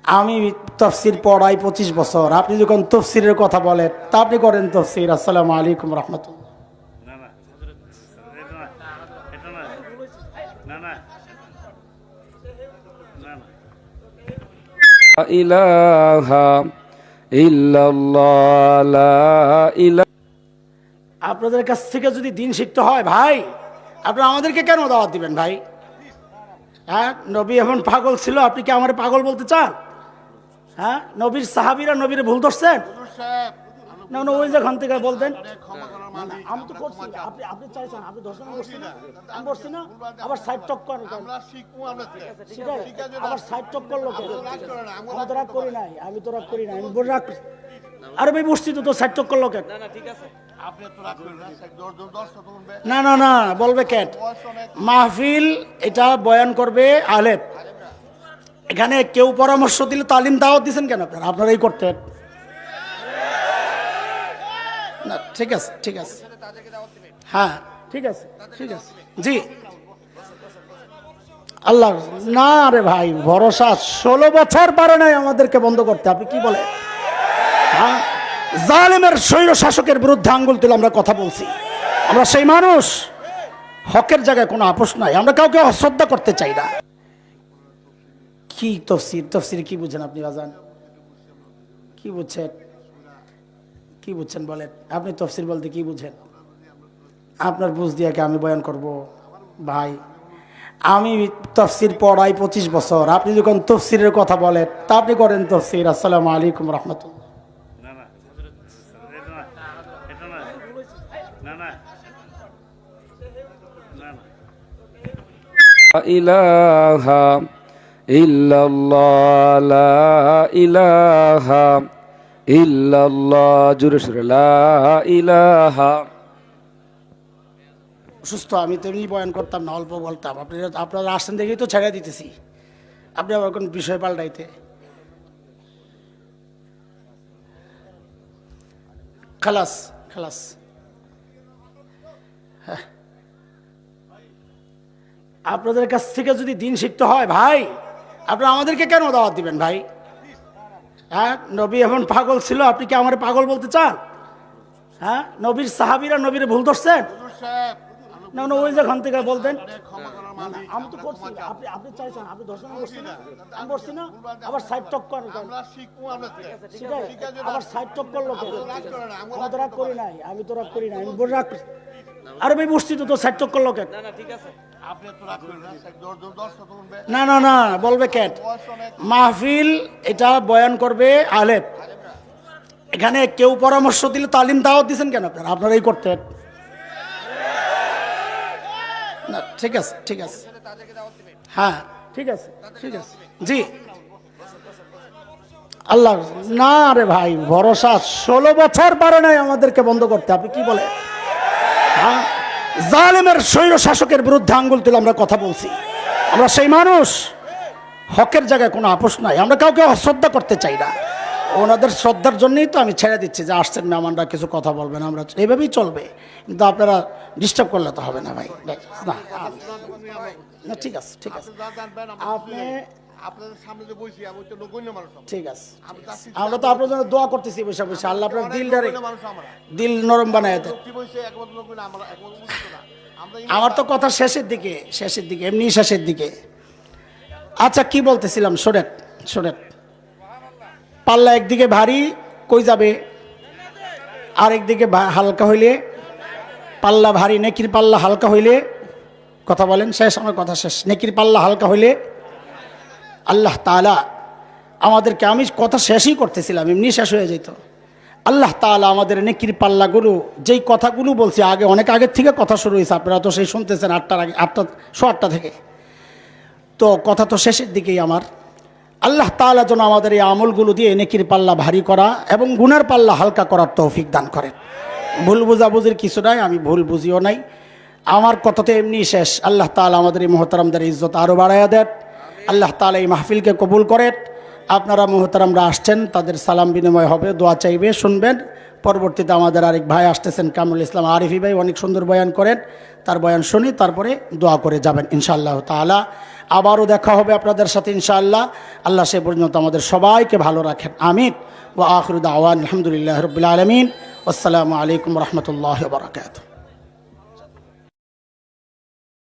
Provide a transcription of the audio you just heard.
আমি তফসির পড়াই 25 বছর। আপনি যখন তফসিরের কথা বলেন তা আপনি করেন তফসির। আসসালামু আলাইকুম রহমতুল্লাহ। না না এটা না না না না না লা ইলাহা ইল্লাল্লাহ লা ইলাহা। আপনাদের কাছ থেকে যদি দিন শিখতে হয় ভাই, আপনারা আমাদেরকে কেন দাওয়াত দিবেন ভাই? হ্যাঁ, নবী এমন পাগল ছিল, আপনি কি আমার পাগল বলতে চান? হ্যাঁ, নবীর সাহাবীরা নবীরে ভুল ধরছেন না? না, ওই যেখান থেকে বলতেন আমি তো করছি, আপনি আপনি চাইছেন, আপনি ধর্ষণ করছেন না, আমি করছি না, আবার সাইড টক করেন, আবার সাইড টক করলো কেন? আমি তো রাগ করি নাই, আমি তো রাগ করি নাই, আমি বলে রাগ। আরে ভাই বসছি তো, সাইড টক করলো কেন? না না না, বলবে কেন? মাহফিল এটা বয়ান করবে আলেম। এখানে কেউ পরামর্শ দিলে তালিম দাওয়াত দিচ্ছেন কেন আপনারা? আপনারাই করতেন না। ঠিক আছে, ঠিক আছে, হ্যাঁ ঠিক আছে, ঠিক আছে, জি আল্লাহ। না রে ভাই, ভরসা 16 বছর পারে নাই আমাদেরকে বন্ধ করতে। আপনি কি বলে? হ্যাঁ, জালেমের স্বৈর শাসকের বিরুদ্ধে আঙ্গুল তুলে আমরা কথা বলছি। আমরা সেই মানুষ, হকের জায়গায় কোনো আপোষ নাই, আমরা কাউকে অশ্রদ্ধা করতে চাই না। কি তফসির, তফসির কি বুঝেন আপনি বাজান? কি বুঝছেন, কি বুঝছেন বলেন? আপনি তফসির বলতে কি বুঝেন? আপনার বুঝ দিয়ে কি আমি বয়ান করব? ভাই, আমি তফসির পড়াই 25 বছর। আপনি যখন তফসিরের কথা বলেন তা আপনি করেন তফসির। আসসালামু আলাইকুম রহমতুল্লাহ। না না এটা না না না না না লা ইলাহা ইল্লাল্লাহ লা ইলাহা ইল্লাল্লাহ। জোরে সুরে লা ইলাহা। সুস্থ আমি তো এমনি বয়ান করতাম না, অল্প বলতাম। আপনারা আসছেন দেখেই তো ছেড়ে দিতেছি। আপনি আবার কোন বিষয় পাল্টাইতে? খালাস খালাস। হ্যাঁ, আপনাদের কাছ থেকে যদি দিন শিখতে হয় ভাই, আপনারা আমাদেরকে কেন দাওয়াত দিবেন ভাই? হ্যাঁ, নবী এমন পাগল ছিল, আপনি কি আমার পাগল বলতে চান? হ্যাঁ, নবীর সাহাবীরা নবীরে ভুল ধরছেন না? না, ওই যেখান থেকে বলতেন আমি তো করছি, আপনি আপনি চাইছেন, আপনি ধর্ষণ করছেন না, আমি করছি না, আবার সাইড টক করেন, আবার সাইড টক করলো কেন? আমি তো রাগ করি নাই, আমি তো রাগ করি নাই, আমি বলে রাগ। আরে ভাই বসছি তো, সাইড টক করলো কেন? না না না, বলবে কেন? মাহফিল এটা বয়ান করবে আলেম। এখানে কেউ পরামর্শ দিলে তালিম দাওয়াত দিচ্ছেন কেন আপনারা? আপনারাই করতেন না। ঠিক আছে, ঠিক আছে, হ্যাঁ ঠিক আছে, ঠিক আছে, জি আল্লাহ। না রে ভাই, ভরসা 16 বছর পারে নাই আমাদেরকে বন্ধ করতে। আপনি কি বলে? হ্যাঁ, জালেমের স্বৈর শাসকের বিরুদ্ধে আঙ্গুল তুলে আমরা কথা বলছি। আমরা সেই মানুষ, হকের জায়গায় কোনো আপোষ নাই, আমরা কাউকে অশ্রদ্ধা করতে চাই না। ওনাদের শ্রদ্ধার জন্যই তো আমি ছেড়ে দিচ্ছি যে আসছেন মেহমানরা, কিছু কথা বলবেন, আমরা এইভাবেই চলবে। কিন্তু আপনারা ডিস্টার্ব করলে তো হবে না ভাই। না না, ঠিক আছে, ঠিক আছে, আপনি ঠিক আছে, আমরা তো আপনার জন্য দোয়া করতেছি বসে বসে। আল্লাহ আপনার দিল নরম বানায় দেন। আমার তো কথা শেষের দিকে, শেষের দিকে, এমনি শেষের দিকে। আচ্ছা, কি বলতেছিলাম? শোনেন শোনেন, পাল্লা একদিকে ভারী কই যাবে, আর একদিকে হালকা হইলে পাল্লা ভারী, নেকির পাল্লা হালকা হইলে, কথা বলেন শেষ, আমার কথা শেষ। নেকির পাল্লা হালকা হইলে আল্লাহ তাআলা আমাদেরকে, আমি কথা শেষই করতেছিলাম, এমনি শেষ হয়ে যেত। আল্লাহ তাআলা আমাদের নেকির পাল্লাগুলো, যেই কথাগুলো বলছি আগে, অনেক আগের থেকে কথা শুরু হয়েছে, আপনারা তো সেই শুনতেছেন 8টার আগে, 8টা থেকে, তো কথা তো শেষের দিকেই আমার। আল্লাহ তাআলা যেন আমাদের এই আমলগুলো দিয়ে নেকির পাল্লা ভারী করা এবং গুনার পাল্লা হালকা করার তৌফিক দান করেন। ভুল বুঝাবুঝির কিছু নাই, আমি ভুল বুঝিও নাই, আমার কথা তো এমনি শেষ। আল্লাহ তাআলা আমাদের এই মুহতারামদের ইজ্জত আরও বাড়াইয়া দেন। আল্লাহ তাআলা এই মাহফিলকে কবুল করেন। আপনারা মুহতারামরা আসছেন, তাদের সালাম বিনিময় হবে, দোয়া চাইবে, শুনবেন। পরবর্তীতে আমাদের আরেক ভাই আসতেছেন, কামরুল ইসলাম আরিফি ভাই, অনেক সুন্দর বয়ান করেন, তার বয়ান শুনি, তারপরে দোয়া করে যাবেন ইনশাআল্লাহ তাআলা। আবারও দেখা হবে আপনাদের সাথে ইনশাআল্লাহ। আল্লাহ সে পর্যন্ত আমাদের সবাইকে ভালো রাখেন, আমিন। ওয়া আখিরু দাওয়ানা আলহামদুলিল্লাহি রাব্বিল আলামিন। আসসালামু আলাইকুম ওয়া রাহমাতুল্লাহি ওয়া বারাকাতুহু।